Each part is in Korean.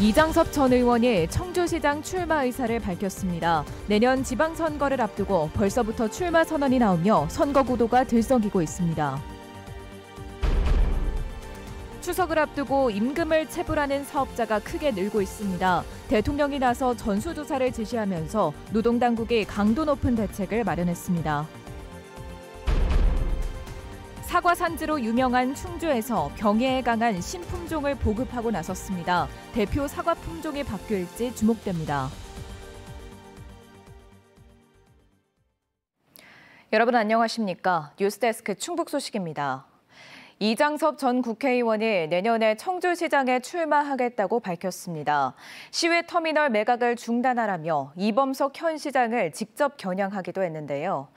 이장섭 전 의원이 청주시장 출마 의사를 밝혔습니다. 내년 지방선거를 앞두고 벌써부터 출마 선언이 나오며 선거 구도가 들썩이고 있습니다. 추석을 앞두고 임금을 체불하는 사업자가 크게 늘고 있습니다. 대통령이 나서 전수조사를 지시하면서 노동당국이 강도 높은 대책을 마련했습니다. 사과 산지로 유명한 충주에서 병해에 강한 신품종을 보급하고 나섰습니다. 대표 사과 품종이 바뀔지 주목됩니다. 여러분 안녕하십니까? 뉴스데스크 충북 소식입니다. 이장섭 전 국회의원이 내년에 청주시장에 출마하겠다고 밝혔습니다. 시외 터미널 매각을 중단하라며 이범석 현 시장을 직접 겨냥하기도 했는데요.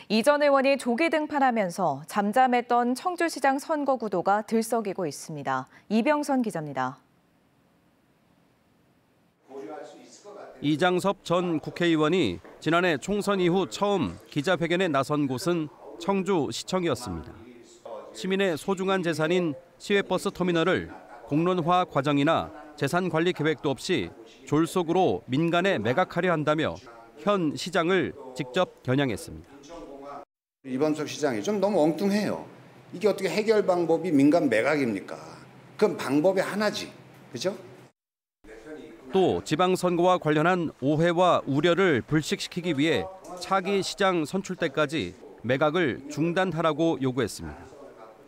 이 전 의원이 조기 등판하면서 잠잠했던 청주시장 선거 구도가 들썩이고 있습니다. 이병선 기자입니다. 이장섭 전 국회의원이 지난해 총선 이후 처음 기자회견에 나선 곳은 청주시청이었습니다. 시민의 소중한 재산인 시외버스 터미널을 공론화 과정이나 재산 관리 계획도 없이 졸속으로 민간에 매각하려 한다며 현 시장을 직접 겨냥했습니다. 이범석 시장이 좀 너무 엉뚱해요. 이게 어떻게 해결 방법이 민간 매각입니까? 그건 방법이 하나지, 그죠? 또 지방선거와 관련한 오해와 우려를 불식시키기 위해 차기 시장 선출 때까지 매각을 중단하라고 요구했습니다.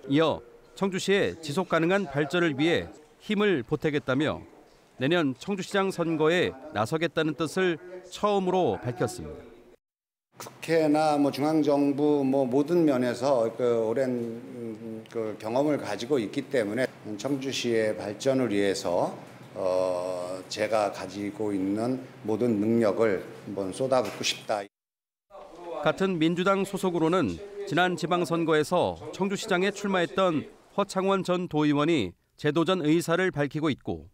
이어 청주시의 지속 가능한 발전을 위해 힘을 보태겠다며 내년 청주시장 선거에 나서겠다는 뜻을 처음으로 밝혔습니다. 국회나 중앙정부 모든 면에서 오랜 경험을 가지고 있기 때문에 청주시의 발전을 위해서 제가 가지고 있는 모든 능력을 한번 쏟아붓고 싶다. 같은 민주당 소속으로는 지난 지방선거에서 청주시장에 출마했던 허창원 전 도의원이 재도전 의사를 밝히고 있고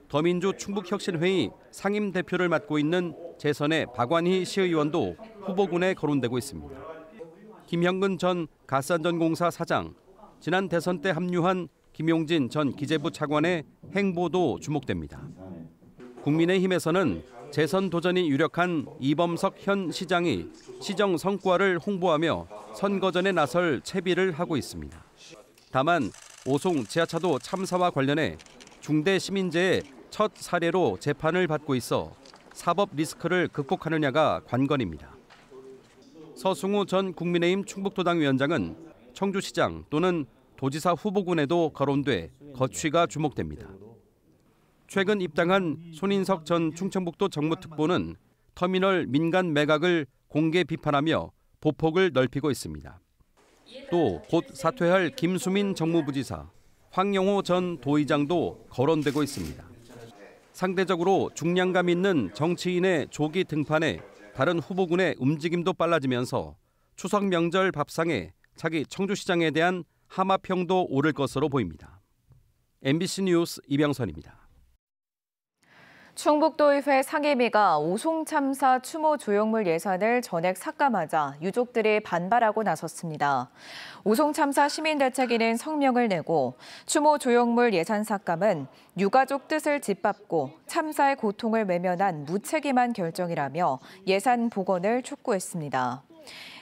더민주 충북혁신회의 상임대표를 맡고 있는 재선의 박완희 시의원도 후보군에 거론되고 있습니다. 김형근 전 가스안전공사 사장, 지난 대선 때 합류한 김용진 전 기재부 차관의 행보도 주목됩니다. 국민의힘에서는 재선 도전이 유력한 이범석 현 시장이 시정 성과를 홍보하며 선거전에 나설 채비를 하고 있습니다. 다만 오송 지하차도 참사와 관련해 중대 시민재해 첫 사례로 재판을 받고 있어 사법 리스크를 극복하느냐가 관건입니다. 서승우 전 국민의힘 충북도당 위원장은 청주시장 또는 도지사 후보군에도 거론돼 거취가 주목됩니다. 최근 입당한 손인석 전 충청북도 정무특보는 터미널 민간 매각을 공개 비판하며 보폭을 넓히고 있습니다. 또 곧 사퇴할 김수민 정무부지사, 황영호 전 도의장도 거론되고 있습니다. 상대적으로 중량감 있는 정치인의 조기 등판에 다른 후보군의 움직임도 빨라지면서 추석 명절 밥상에 차기 청주시장에 대한 하마평도 오를 것으로 보입니다. MBC 뉴스 이병선입니다. 충북도의회 상임위가 오송 참사 추모 조형물 예산을 전액 삭감하자 유족들이 반발하고 나섰습니다. 오송 참사 시민대책위는 성명을 내고 추모 조형물 예산 삭감은 유가족 뜻을 짓밟고 참사의 고통을 외면한 무책임한 결정이라며 예산 복원을 촉구했습니다.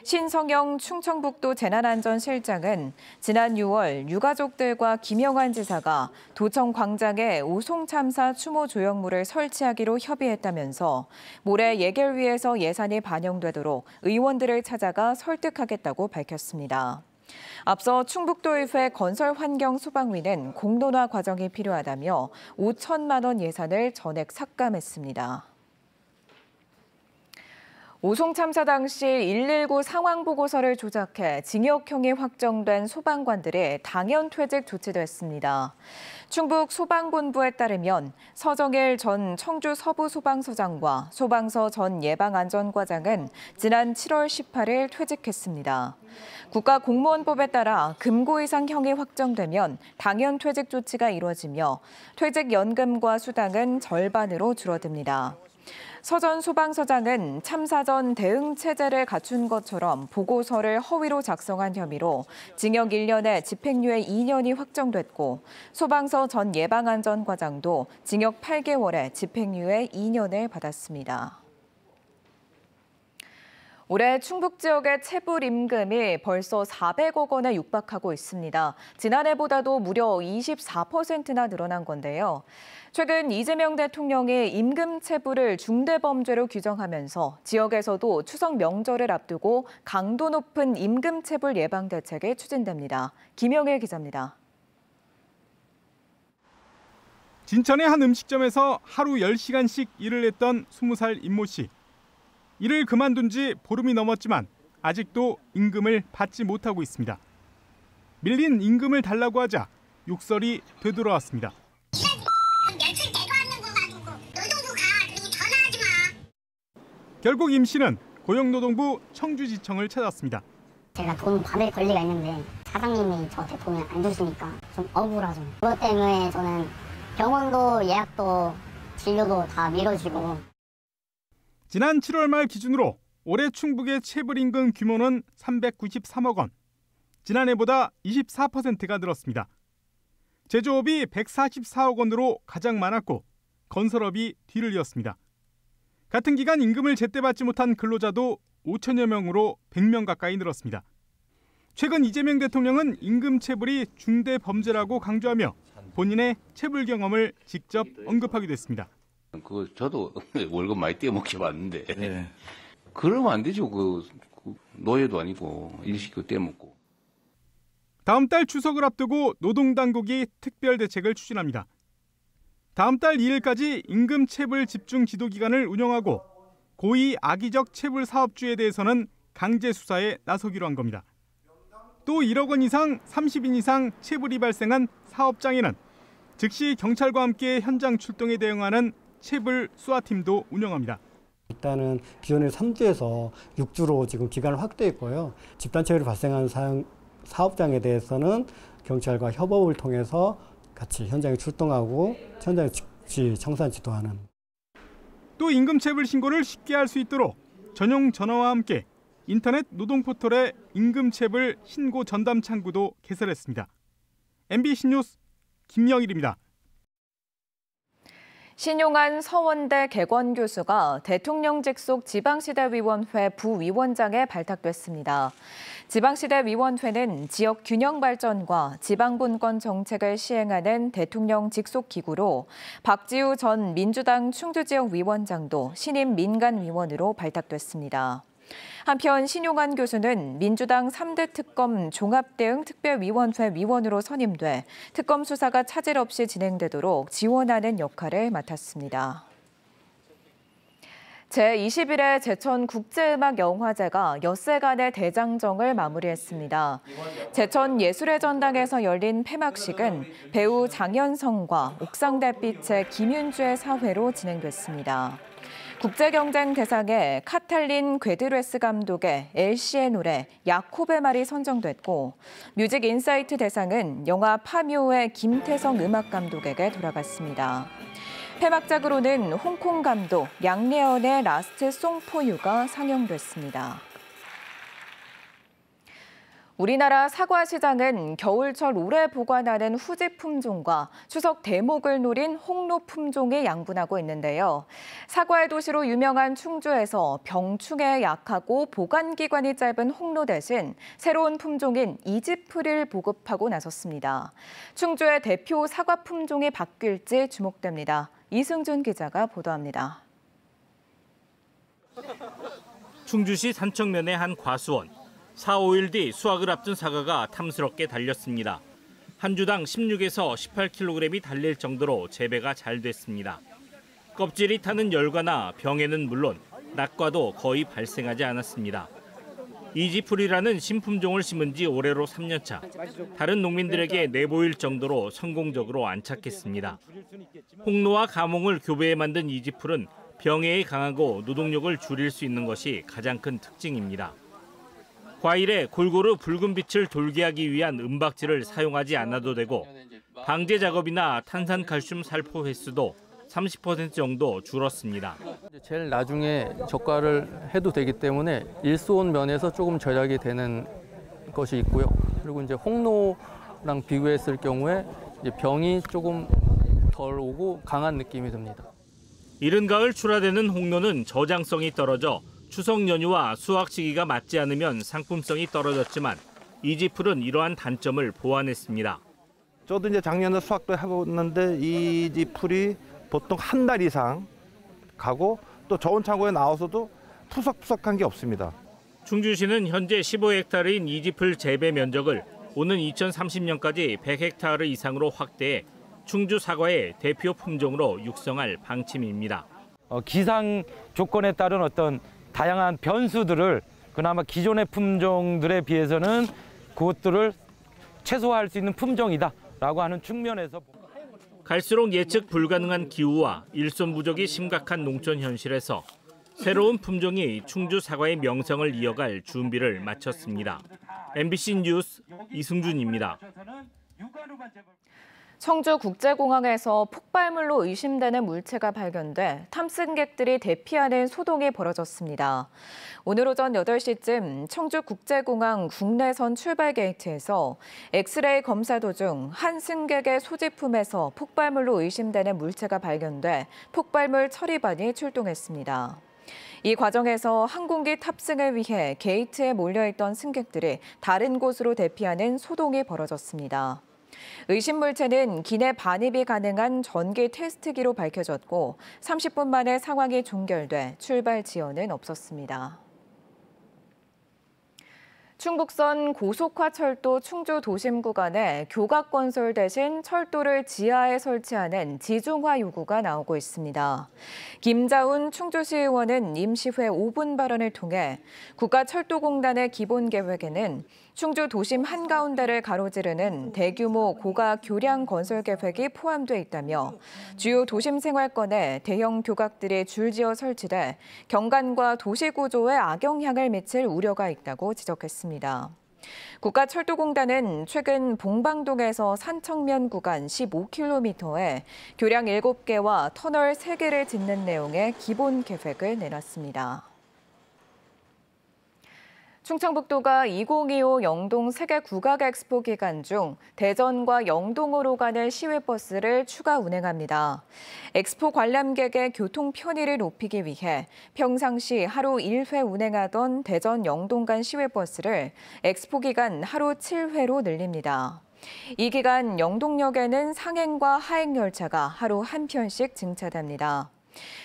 신성영 충청북도 재난안전실장은 지난 6월 유가족들과 김영환 지사가 도청 광장에 오송 참사 추모 조형물을 설치하기로 협의했다면서 모레 예결위에서 예산이 반영되도록 의원들을 찾아가 설득하겠다고 밝혔습니다. 앞서 충북도의회 건설환경소방위는 공론화 과정이 필요하다며 5천만 원 예산을 전액 삭감했습니다. 오송 참사 당시 119 상황보고서를 조작해 징역형이 확정된 소방관들이 당연퇴직 조치됐습니다. 충북 소방본부에 따르면 서정일 전 청주 서부소방서장과 소방서 전 예방안전과장은 지난 7월 18일 퇴직했습니다. 국가공무원법에 따라 금고 이상 형이 확정되면 당연퇴직 조치가 이루어지며 퇴직연금과 수당은 절반으로 줄어듭니다. 서 전 소방서장은 참사 전 대응 체제를 갖춘 것처럼 보고서를 허위로 작성한 혐의로 징역 1년에 집행유예 2년이 확정됐고 소방서 전 예방안전과장도 징역 8개월에 집행유예 2년을 받았습니다. 올해 충북 지역의 체불 임금이 벌써 400억 원에 육박하고 있습니다. 지난해보다도 무려 24%나 늘어난 건데요. 최근 이재명 대통령이 임금 체불을 중대범죄로 규정하면서 지역에서도 추석 명절을 앞두고 강도 높은 임금 체불 예방 대책이 추진됩니다. 김영일 기자입니다. 진천의 한 음식점에서 하루 10시간씩 일을 했던 20살 임모 씨. 일을 그만둔 지 보름이 넘었지만 아직도 임금을 받지 못하고 있습니다. 밀린 임금을 달라고 하자 욕설이 되돌아왔습니다. 결국 임 씨는 고용노동부 청주지청을 찾았습니다. 제가 돈 받을 권리가 있는데 사장님이 저한테 돈을 안 주시니까 좀 억울하죠. 그것 때문에 저는 병원도 예약도 진료도 다 미뤄지고. 지난 7월 말 기준으로 올해 충북의 체불임금 규모는 393억 원. 지난해보다 24%가 늘었습니다. 제조업이 144억 원으로 가장 많았고 건설업이 뒤를 이었습니다. 같은 기간 임금을 제때 받지 못한 근로자도 5천여 명으로 100명 가까이 늘었습니다. 최근 이재명 대통령은 임금 체불이 중대 범죄라고 강조하며 본인의 체불 경험을 직접 언급하기도 했습니다. 저도 월급 많이 떼먹게 봤는데 네. 그러면 안 되죠. 노예도 아니고 일시키고 떼먹고. 다음 달 추석을 앞두고 노동당국이 특별 대책을 추진합니다. 다음 달 2일까지 임금 체불 집중 지도 기간을 운영하고 고의 악의적 체불 사업주에 대해서는 강제 수사에 나서기로 한 겁니다. 또 1억 원 이상 30인 이상 체불이 발생한 사업장에는 즉시 경찰과 함께 현장 출동에 대응하는 체불 수사팀도 운영합니다. 일단은 기존의 3주에서 6주로 지금 기간을 확대했고요. 집단체불이 발생한 사업장에 대해서는 경찰과 협업을 통해서 같이 현장에 출동하고 현장에 즉시 청산 지도하는. 또 임금체불 신고를 쉽게 할 수 있도록 전용 전화와 함께 인터넷 노동 포털에 임금체불 신고 전담 창구도 개설했습니다. MBC 뉴스 김영일입니다. 신용한 서원대 객원 교수가 대통령 직속 지방시대위원회 부위원장에 발탁됐습니다. 지방시대위원회는 지역 균형 발전과 지방분권 정책을 시행하는 대통령 직속 기구로 박지우 전 민주당 충주지역 위원장도 신임 민간위원으로 발탁됐습니다. 한편 신용한 교수는 민주당 3대 특검 종합대응 특별위원회 위원으로 선임돼 특검 수사가 차질 없이 진행되도록 지원하는 역할을 맡았습니다. 제21회 제천국제음악영화제가 엿새간의 대장정을 마무리했습니다. 제천예술의 전당에서 열린 폐막식은 배우 장현성과 옥상달빛의 김윤주의 사회로 진행됐습니다. 국제경쟁 대상에 카탈린 괴드레스 감독의 엘시의 노래 야콥의 말이 선정됐고 뮤직 인사이트 대상은 영화 파묘의 김태성 음악 감독에게 돌아갔습니다. 폐막작으로는 홍콩 감독 양예언의 라스트 송 포유가 상영됐습니다. 우리나라 사과 시장은 겨울철 오래 보관하는 후지 품종과 추석 대목을 노린 홍로 품종이 양분하고 있는데요. 사과의 도시로 유명한 충주에서 병충해에 약하고 보관 기간이 짧은 홍로 대신 새로운 품종인 이지프리를 보급하고 나섰습니다. 충주의 대표 사과 품종이 바뀔지 주목됩니다. 이승준 기자가 보도합니다. 충주시 산청면의 한 과수원. 4, 5일 뒤 수확을 앞둔 사과가 탐스럽게 달렸습니다. 한 주당 16에서 18kg이 달릴 정도로 재배가 잘 됐습니다. 껍질이 타는 열과나 병에는 물론 낙과도 거의 발생하지 않았습니다. 이지풀이라는 신품종을 심은 지 올해로 3년차. 다른 농민들에게 내보일 정도로 성공적으로 안착했습니다. 홍로와 가몽을 교배해 만든 이지풀은 병해에 강하고 노동력을 줄일 수 있는 것이 가장 큰 특징입니다. 과일에 골고루 붉은 빛을 돌게 하기 위한 은박지를 사용하지 않아도 되고 방제 작업이나 탄산칼슘 살포 횟수도 30% 정도 줄었습니다. 제일 나중에 저가를 해도 되기 때문에 일손 면에서 조금 절약이 되는 것이 있고요. 그리고 이제 홍로랑 비교했을 경우에 이제 병이 조금 덜 오고 강한 느낌이 듭니다. 이른 가을 출하되는 홍로는 저장성이 떨어져 추석 연휴와 수확 시기가 맞지 않으면 상품성이 떨어졌지만 이지풀은 이러한 단점을 보완했습니다. 저도 이제 작년에 수확도 해봤는데 이지풀이 보통 한 달 이상 가고 또 저온 창고에 나와서도 푸석푸석한 게 없습니다. 충주시는 현재 15헥타르인 이지풀 재배 면적을 오는 2030년까지 100헥타르 이상으로 확대해 충주 사과의 대표 품종으로 육성할 방침입니다. 기상 조건에 따른 어떤 다양한 변수들을 그나마 기존의 품종들에 비해서는 그것들을 최소화할 수 있는 품종이다라고 하는 측면에서 갈수록 예측 불가능한 기후와 일손 부족이 심각한 농촌 현실에서 새로운 품종이 충주 사과의 명성을 이어갈 준비를 마쳤습니다. MBC 뉴스 이승준입니다. 청주국제공항에서 폭발물로 의심되는 물체가 발견돼 탐승객들이 대피하는 소동이 벌어졌습니다. 오늘 오전 8시쯤 청주국제공항 국내선 출발 게이트에서 엑스레이 검사 도중 한 승객의 소지품에서 폭발물로 의심되는 물체가 발견돼 폭발물 처리반이 출동했습니다. 이 과정에서 항공기 탑승을 위해 게이트에 몰려있던 승객들이 다른 곳으로 대피하는 소동이 벌어졌습니다. 의심 물체는 기내 반입이 가능한 전기 테스트기로 밝혀졌고 30분 만에 상황이 종결돼 출발 지연은 없었습니다. 충북선 고속화철도 충주 도심 구간에 교각 건설 대신 철도를 지하에 설치하는 지중화 요구가 나오고 있습니다. 김자훈 충주시 의원은 임시회 5분 발언을 통해 국가철도공단의 기본 계획에는 충주 도심 한가운데를 가로지르는 대규모 고가 교량 건설 계획이 포함돼 있다며 주요 도심 생활권에 대형 교각들이 줄지어 설치돼 경관과 도시 구조에 악영향을 미칠 우려가 있다고 지적했습니다. 국가철도공단은 최근 봉방동에서 산청면 구간 15km에 교량 7개와 터널 3개를 짓는 내용의 기본 계획을 내놨습니다. 충청북도가 2025 영동 세계 국악 엑스포 기간 중 대전과 영동으로 가는 시외버스를 추가 운행합니다. 엑스포 관람객의 교통 편의를 높이기 위해 평상시 하루 1회 운행하던 대전 영동 간 시외버스를 엑스포 기간 하루 7회로 늘립니다. 이 기간 영동역에는 상행과 하행 열차가 하루 한 편씩 증차됩니다.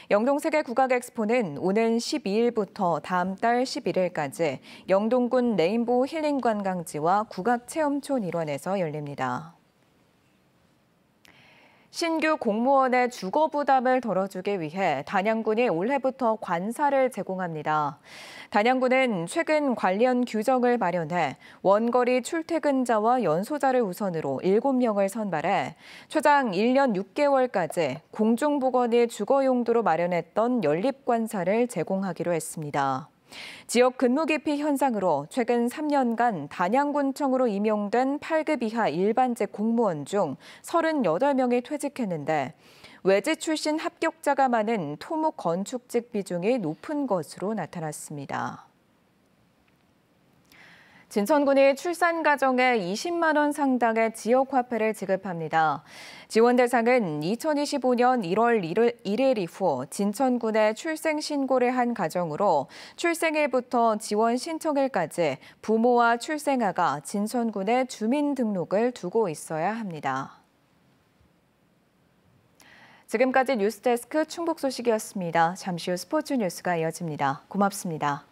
영동 세계 국악 엑스포는 오는 12일부터 다음 달 11일까지 영동군 레인보우 힐링 관광지와 국악 체험촌 일원에서 열립니다. 신규 공무원의 주거 부담을 덜어주기 위해 단양군이 올해부터 관사를 제공합니다. 단양군은 최근 관련 규정을 마련해 원거리 출퇴근자와 연소자를 우선으로 7명을 선발해 최장 1년 6개월까지 공중보건이 주거 용도로 마련했던 연립관사를 제공하기로 했습니다. 지역 근무 기피 현상으로 최근 3년간 단양군청으로 임용된 8급 이하 일반직 공무원 중 38명이 퇴직했는데 외지 출신 합격자가 많은 토목 건축직 비중이 높은 것으로 나타났습니다. 진천군이 출산 가정에 20만 원 상당의 지역 화폐를 지급합니다. 지원 대상은 2025년 1월 1일 이후 진천군에 출생 신고를 한 가정으로 출생일부터 지원 신청일까지 부모와 출생아가 진천군에 주민등록을 두고 있어야 합니다. 지금까지 뉴스데스크 충북 소식이었습니다. 잠시 후 스포츠 뉴스가 이어집니다. 고맙습니다.